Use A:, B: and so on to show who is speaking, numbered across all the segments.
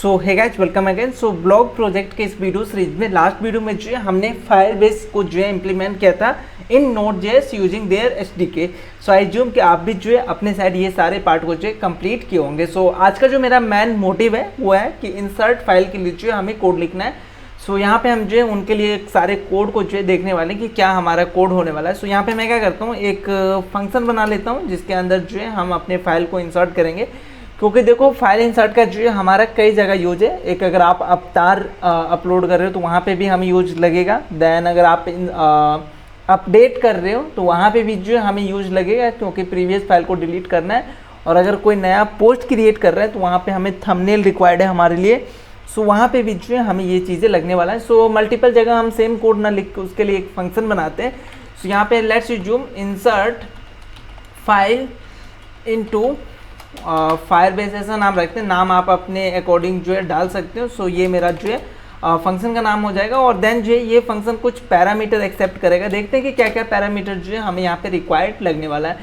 A: सो hey guys welcome again. So blog project के इस video series में लास्ट वीडियो में जो है हमने फायरबेस को जो है इम्प्लीमेंट किया था इन Node.js यूजिंग देयर एसडीके। सो आई ज्यूम कि आप भी जो है अपने साइड ये सारे पार्ट को जो है कंप्लीट किए होंगे। सो आज का जो मेरा मेन मोटिव है वो है कि इंसर्ट फाइल के लिए जो है हमें कोड लिखना है। सो यहाँ पे हम जो है उनके लिए सारे कोड को जो है देखने वाले हैं कि क्या हमारा कोड होने वाला है। सो यहाँ पे मैं क्या करता हूँ, एक फंक्शन बना लेता हूँ जिसके अंदर जो है हम अपने फाइल को इंसर्ट करेंगे। क्योंकि देखो फाइल इंसर्ट का जो है हमारा कई जगह यूज है। एक अगर आप अवतार अपलोड कर रहे हो तो वहाँ पे भी हमें यूज लगेगा। देन अगर आप अपडेट कर रहे हो तो वहाँ पे भी जो है हमें यूज लगेगा, क्योंकि प्रीवियस फाइल को डिलीट करना है। और अगर कोई नया पोस्ट क्रिएट कर रहा है तो वहाँ पे हमें थंबनेल रिक्वायर्ड है हमारे लिए। सो वहाँ पे भी जो है हमें ये चीज़ें लगने वाला है। सो मल्टीपल जगह हम सेम कोड ना लिख के उसके लिए एक फंक्शन बनाते हैं। सो यहाँ पे let's use um insert file into Firebase ऐसा नाम रखते हैं। नाम आप अपने अकॉर्डिंग जो है डाल सकते हो। सो ये मेरा जो है फंक्शन का नाम हो जाएगा। और देन जो है ये फंक्शन कुछ पैरामीटर एक्सेप्ट करेगा। देखते हैं कि क्या क्या पैरामीटर जो है हमें यहाँ पे रिक्वायर्ड लगने वाला है।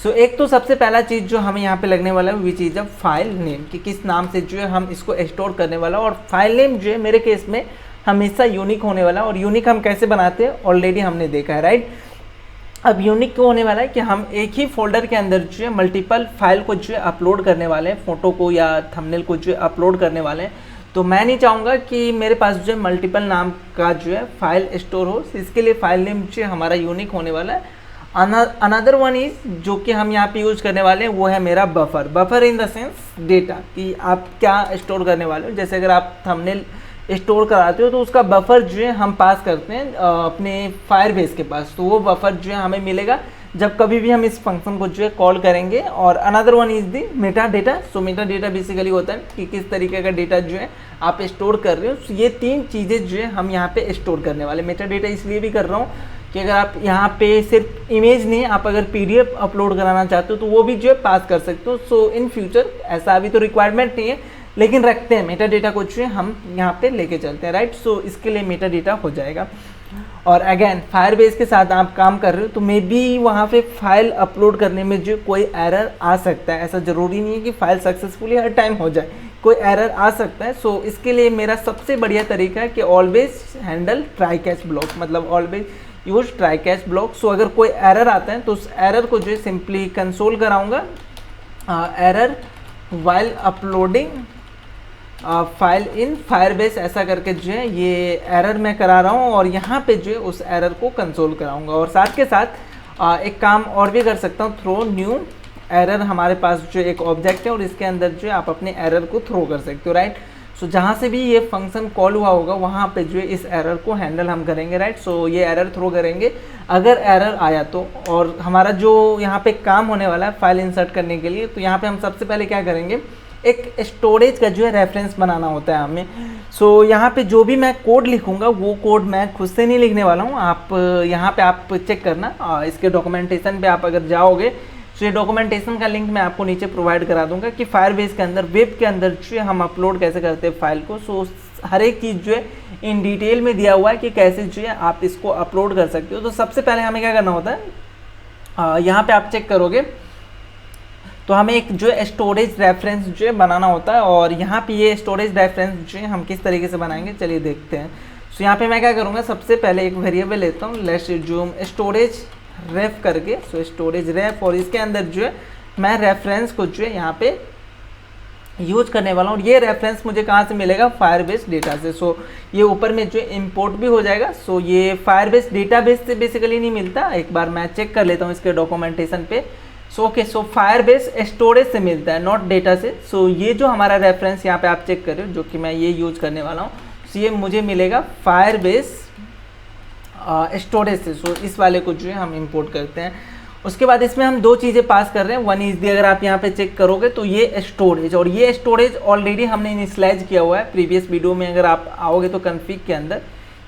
A: सो एक तो सबसे पहला चीज़ जो हमें यहाँ पे लगने वाला है which is a file name, कि किस नाम से जो है हम इसको स्टोर करने वाला है। और फाइल नेम जो है मेरे केस में हमेशा यूनिक होने वाला है। और यूनिक हम कैसे बनाते हैं ऑलरेडी हमने देखा है, राइट। अब यूनिक क्यों होने वाला है कि हम एक ही फोल्डर के अंदर जो है मल्टीपल फाइल को जो है अपलोड करने वाले हैं, फ़ोटो को या थंबनेल को जो है अपलोड करने वाले हैं। तो मैं नहीं चाहूँगा कि मेरे पास जो है मल्टीपल नाम का जो है फाइल स्टोर हो। इसके लिए फाइल नेम जो है हमारा यूनिक होने वाला है। अनदर वन इज़ जो कि हम यहाँ पे यूज़ करने वाले हैं वो है मेरा buffer in the sense data, कि आप क्या स्टोर करने वाले हो। जैसे अगर आप थंबनेल स्टोर कराते हो तो उसका बफर जो है हम पास करते हैं अपने फायरबेस के पास। तो वो बफर जो है हमें मिलेगा जब कभी भी हम इस फंक्शन को जो है कॉल करेंगे। और another one is the Meta data. So Meta data basically होता है कि किस तरीके का डेटा जो है आप स्टोर कर रहे हो। so ये तीन चीज़ें जो है हम यहाँ पे स्टोर करने वाले। मेटा डेटा इसलिए भी कर रहा हूँ कि अगर आप यहाँ पे सिर्फ इमेज नहीं, आप अगर PDF अपलोड कराना चाहते हो तो वो भी जो है पास कर सकते हो। सो इन फ्यूचर ऐसा अभी तो रिक्वायरमेंट नहीं है, लेकिन रखते हैं मेटा डेटा को जो है हम यहाँ पे लेके चलते हैं, राइट। सो इसके लिए मेटा डेटा हो जाएगा। और अगेन फायरबेस के साथ आप काम कर रहे हो तो मे बी वहाँ पे फाइल अपलोड करने में जो कोई एरर आ सकता है। ऐसा ज़रूरी नहीं है कि फाइल सक्सेसफुली हर टाइम हो जाए, कोई एरर आ सकता है। सो इसके लिए मेरा सबसे बढ़िया तरीका है कि always handle try catch block, मतलब always use try catch block. So अगर कोई एरर आता है तो उस एरर को जो है सिंपली कंसोल कराऊंगा error while uploading file in Firebase, ऐसा करके जो है ये एरर मैं करा रहा हूँ। और यहाँ पे जो है उस एरर को कंसोल कराऊंगा। और साथ के साथ एक काम और भी कर सकता हूँ, थ्रो न्यू एरर। हमारे पास जो एक ऑब्जेक्ट है और इसके अंदर जो है आप अपने एरर को थ्रो कर सकते हो, राइट। सो जहाँ से भी ये फंक्शन कॉल हुआ होगा वहाँ पे जो है इस एरर को हैंडल हम करेंगे, राइट। सो ये एरर थ्रो करेंगे अगर एरर आया तो। और हमारा जो यहाँ पे काम होने वाला है फाइल इंसर्ट करने के लिए, तो यहाँ पे हम सबसे पहले क्या करेंगे, एक स्टोरेज का जो है रेफरेंस बनाना होता है हमें। सो यहाँ पे जो भी मैं कोड लिखूँगा वो कोड मैं खुद से नहीं लिखने वाला हूँ। आप यहाँ पे आप चेक करना, इसके डॉक्यूमेंटेशन पे आप अगर जाओगे तो ये डॉक्यूमेंटेशन का लिंक मैं आपको नीचे प्रोवाइड करा दूंगा कि फायरबेस के अंदर वेब के अंदर जो है हम अपलोड कैसे करते हैं फाइल को। सो हर एक चीज़ जो है इन डिटेल में दिया हुआ है कि कैसे जो है आप इसको अपलोड कर सकते हो। तो सबसे पहले हमें क्या करना होता है, यहाँ पे आप चेक करोगे तो हमें एक जो है स्टोरेज रेफरेंस जो है बनाना होता है। और यहाँ पे ये स्टोरेज रेफरेंस जो है हम किस तरीके से बनाएंगे चलिए देखते हैं। सो यहाँ पे मैं क्या करूँगा, सबसे पहले एक वेरिएबल लेता हूँ, लेट्स यूज्यूम स्टोरेज रेफ करके। सो स्टोरेज रेफ, और इसके अंदर जो है मैं रेफरेंस को जो है यहाँ पे यूज करने वाला हूँ। और ये रेफरेंस मुझे कहाँ से मिलेगा, फायरबेस डेटा से। सो ये ऊपर में जो है इम्पोर्ट भी हो जाएगा। सो ये फायरबेस डेटाबेस से बेसिकली नहीं मिलता, एक बार मैं चेक कर लेता हूँ इसके डॉक्यूमेंटेशन पे। सो ओके, सो फायरबेस स्टोरेज से मिलता है, नॉट डेटा से। सो ये जो हमारा रेफरेंस यहाँ पे आप चेक कर रहे हो जो कि मैं ये यूज करने वाला हूँ, सो ये मुझे मिलेगा फायरबेस स्टोरेज से। सो इस वाले को जो है हम इंपोर्ट करते हैं। उसके बाद इसमें हम दो चीज़ें पास कर रहे हैं। वन इज़ दी, अगर आप यहाँ पे चेक करोगे तो ये स्टोरेज, और ये स्टोरेज ऑलरेडी हमने इनिशियलाइज किया हुआ है प्रीवियस वीडियो में। अगर आप आओगे तो कन्फिग के अंदर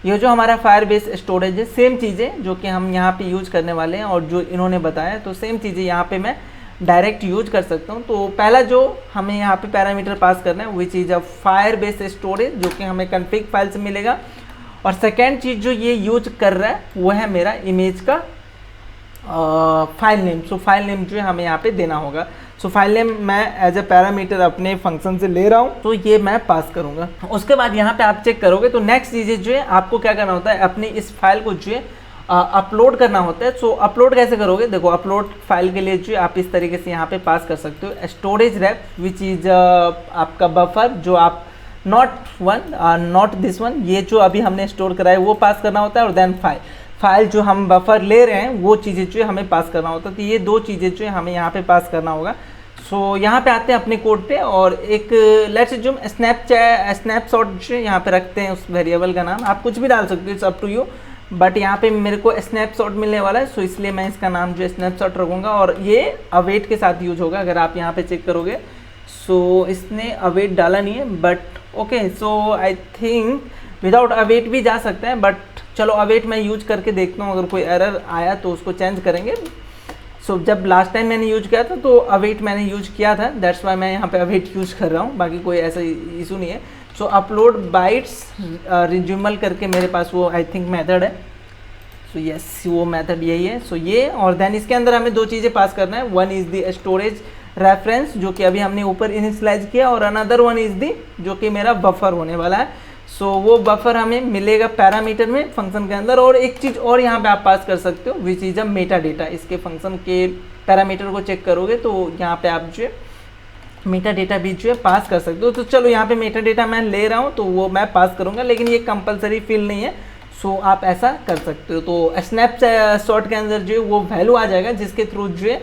A: ये जो हमारा फायरबेस स्टोरेज है, सेम चीज़ें जो कि हम यहाँ पे यूज करने वाले हैं और जो इन्होंने बताया, तो सेम चीज़ें यहाँ पे मैं डायरेक्ट यूज कर सकता हूँ। तो पहला जो हमें यहाँ पे पैरामीटर पास करना है which is a Firebase storage, जो कि हमें कन्फिग फाइल से मिलेगा। और सेकेंड चीज़ जो ये यूज कर रहा है वो है मेरा इमेज का फाइल नेम। सो फाइल नेम जो है हमें यहाँ पे देना होगा। सो फाइल नेम मैं एज ए पैरामीटर अपने फंक्शन से ले रहा हूँ, तो ये मैं पास करूँगा। उसके बाद यहाँ पे आप चेक करोगे तो नेक्स्ट चीज़ें जो है आपको क्या करना होता है, अपनी इस फाइल को जो है अपलोड करना होता है। सो अपलोड कैसे करोगे, देखो अपलोड फाइल के लिए जो आप इस तरीके से यहाँ पे पास कर सकते हो स्टोरेज रैप विच इज आपका बफर, जो आप नॉट दिस वन, ये जो अभी हमने स्टोर करा है वो पास करना होता है, और देन फाइल जो हम बफर ले रहे हैं वो चीज़ें जो हमें पास करना होता है। तो ये दो चीज़ें जो है हमें यहाँ पे पास करना होगा। सो यहाँ पे आते हैं अपने कोड पे, और एक लेट्स जो स्नैपशॉट जो यहाँ पे रखते हैं उस वेरिएबल का नाम, आप कुछ भी डाल सकते हो, it's up to you, but यहाँ पे मेरे को स्नैपशॉट मिलने वाला है, सो इसलिए मैं इसका नाम जो है स्नैपशॉट रखूँगा, और ये अवेट के साथ यूज होगा। अगर आप यहाँ पे चेक करोगे सो इसने अवेट डाला नहीं है, but okay, so I think without await भी जा सकता है, बट चलो अवेट मैं यूज करके देखता हूँ, अगर कोई एरर आया तो उसको चेंज करेंगे। सो जब लास्ट टाइम मैंने यूज किया था तो अवेट मैंने यूज किया था, दैट्स वाई मैं यहाँ पे अवेट यूज कर रहा हूँ, बाकी कोई ऐसा इशू नहीं है। सो अपलोड बाइट्स रिज्यूमल करके मेरे पास वो आई थिंक मेथड है, सो यस वो मेथड यही है। सो ये, और देन इसके अंदर हमें दो चीज़ें पास करना है, one is the storage reference जो कि अभी हमने ऊपर इनिशियलाइज किया, और अनदर वन इज़ दी जो कि मेरा बफर होने वाला है। सो वो बफर हमें मिलेगा पैरामीटर में फंक्शन के अंदर, और एक चीज़ और यहाँ पे आप पास कर सकते हो which is a Meta data. इसके फंक्शन के पैरामीटर को चेक करोगे तो यहाँ पे आप जो मेटा डेटा भी जो है पास कर सकते हो। तो चलो यहाँ पे मेटा डेटा मैं ले रहा हूँ तो वो मैं पास करूँगा, लेकिन ये कंपलसरी फील्ड नहीं है, सो आप ऐसा कर सकते हो। तो स्नैपशॉट के अंदर जो है वो वैल्यू आ जाएगा जिसके थ्रू जो है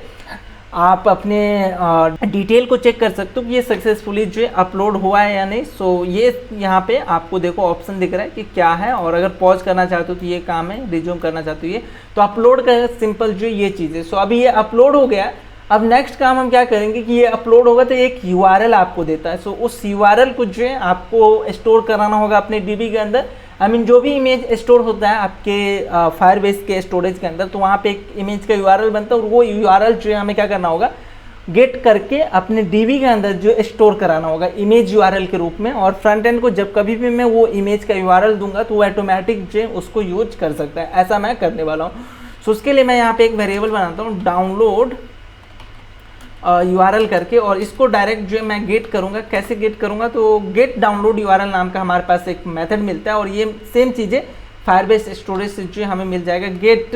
A: आप अपने डिटेल को चेक कर सकते हो कि ये सक्सेसफुली जो है अपलोड हुआ है या नहीं। सो ये यहाँ पे आपको देखो ऑप्शन दिख रहा है कि क्या है, और अगर पॉज करना चाहते हो तो ये काम है, रिज्यूम करना चाहते हो ये, तो अपलोड का सिंपल जो ये चीज़ है। सो अभी ये अपलोड हो गया। अब नेक्स्ट काम हम क्या करेंगे कि ये अपलोड होगा तो एक यूआरएल आपको देता है। सो उस यूआरएल को जो है आपको स्टोर कराना होगा अपने डीबी के अंदर। जो भी इमेज स्टोर होता है आपके फायरबेस के स्टोरेज के अंदर, तो वहाँ पे एक इमेज का यूआरएल बनता है, और वो यूआरएल जो है हमें क्या करना होगा, गेट करके अपने डीबी के अंदर जो स्टोर कराना होगा इमेज यूआरएल के रूप में। और फ्रंट एंड को जब कभी भी मैं वो इमेज का यूआरएल दूंगा तो वो ऑटोमेटिक जो है उसको यूज कर सकता है, ऐसा मैं करने वाला हूँ। सो उसके लिए मैं यहाँ पे एक वेरिएबल बनाता हूँ डाउनलोड यूआरएल करके, और इसको डायरेक्ट जो है मैं गेट करूँगा। कैसे गेट करूँगा, तो गेट डाउनलोड यूआरएल नाम का हमारे पास एक मेथड मिलता है, और ये सेम चीज़ें फायरबेस स्टोरेज से जो हमें मिल जाएगा गेट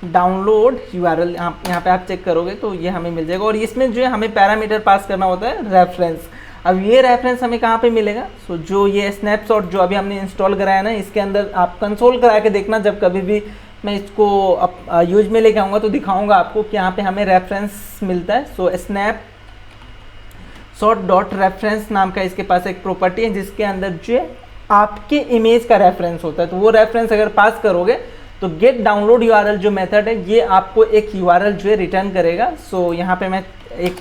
A: डाउनलोड यूआरएल। यहाँ पे आप चेक करोगे तो ये हमें मिल जाएगा, और इसमें जो है हमें पैरामीटर पास करना होता है रेफरेंस। अब ये रेफरेंस हमें कहाँ पे मिलेगा, सो जो ये स्नैपशॉट जो अभी हमने इंस्टॉल कराया ना, इसके अंदर आप कंसोल करा के देखना, जब कभी भी मैं इसको यूज में लेके आऊँगा तो दिखाऊंगा आपको कि यहाँ पे हमें रेफरेंस मिलता है। सो snapshot.reference नाम का इसके पास एक प्रॉपर्टी है जिसके अंदर जो है आपके इमेज का रेफरेंस होता है। तो वो रेफरेंस अगर पास करोगे तो गेट डाउनलोड यूआरएल जो मेथड है ये आपको एक यूआरएल जो है रिटर्न करेगा। सो यहाँ पे मैं एक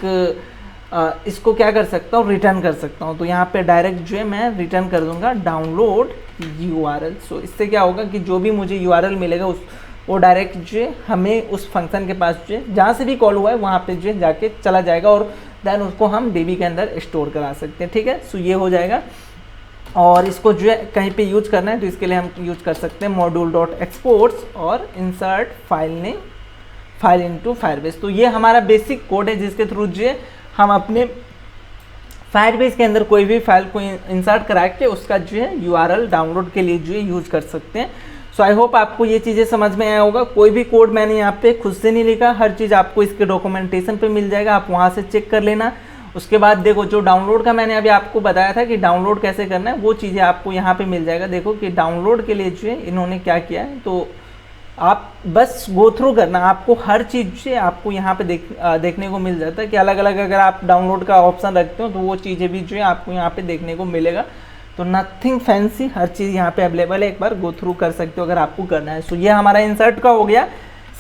A: इसको क्या कर सकता हूँ, रिटर्न कर सकता हूँ। तो यहाँ पे डायरेक्ट जो है मैं रिटर्न कर दूंगा डाउनलोड यूआरएल। सो इससे क्या होगा कि जो भी मुझे यूआरएल मिलेगा वो डायरेक्ट जो है हमें उस फंक्शन के पास जो है जहाँ से भी कॉल हुआ है वहाँ पे जो है जाके चला जाएगा, और देन उसको हम डीबी के अंदर स्टोर करा सकते हैं। ठीक है, सो ये हो जाएगा। और इसको जो है कहीं पे यूज करना है तो इसके लिए हम यूज कर सकते हैं module.exports और इंसर्ट फाइल इनटू फायरबेस। तो ये हमारा बेसिक कोड है जिसके थ्रू जो है हम अपने फायरबेस के अंदर कोई भी फाइल को इंसर्ट करा के उसका जो है यूआरएल डाउनलोड के लिए जो है यूज कर सकते हैं। सो आई होप आपको ये चीज़ें समझ में आया होगा। कोई भी कोड मैंने यहाँ पे खुद से नहीं लिखा, हर चीज़ आपको इसके डॉक्यूमेंटेशन पे मिल जाएगा, आप वहाँ से चेक कर लेना। उसके बाद देखो जो डाउनलोड का मैंने अभी आपको बताया था कि डाउनलोड कैसे करना है, वो चीज़ें आपको यहाँ पे मिल जाएगा। देखो कि डाउनलोड के लिए जो है इन्होंने क्या किया है, तो आप बस गो थ्रू करना, आपको हर चीज़ से आपको यहाँ पे देखने को मिल जाता है कि अलग अलग अगर आप डाउनलोड का ऑप्शन रखते हो तो वो चीज़ें भी जो है आपको यहाँ पे देखने को मिलेगा। तो नथिंग फैंसी, हर चीज़ यहाँ पे अवेलेबल है, एक बार गो थ्रू कर सकते हो अगर आपको करना है। सो ये हमारा इंसर्ट का हो गया।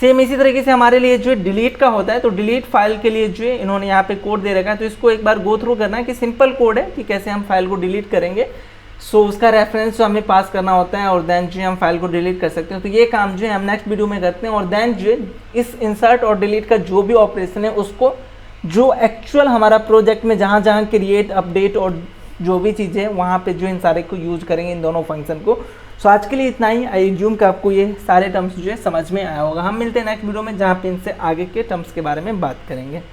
A: सेम इसी तरीके से हमारे लिए जो है डिलीट का होता है, तो डिलीट फाइल के लिए जो है इन्होंने यहाँ पे कोड दे रखा है, तो इसको एक बार गो थ्रू करना है कि सिंपल कोड है कि कैसे हम फाइल को डिलीट करेंगे। सो उसका रेफरेंस जो हमें पास करना होता है, और देन जो है हम फाइल को डिलीट कर सकते हैं। तो ये काम जो है हम नेक्स्ट वीडियो में करते हैं, और देन जो है इस इंसर्ट और डिलीट का जो भी ऑपरेशन है उसको जो एक्चुअल हमारा प्रोजेक्ट में जहाँ जहाँ क्रिएट अपडेट और जो भी चीज़ें हैं वहाँ पे जो इन सारे को यूज करेंगे, इन दोनों फंक्शन को। सो आज के लिए इतना ही। आई एज्यूम कि आपको ये सारे टर्म्स जो है समझ में आया होगा। हम मिलते हैं नेक्स्ट वीडियो में जहाँ पे इनसे आगे के टर्म्स के बारे में बात करेंगे।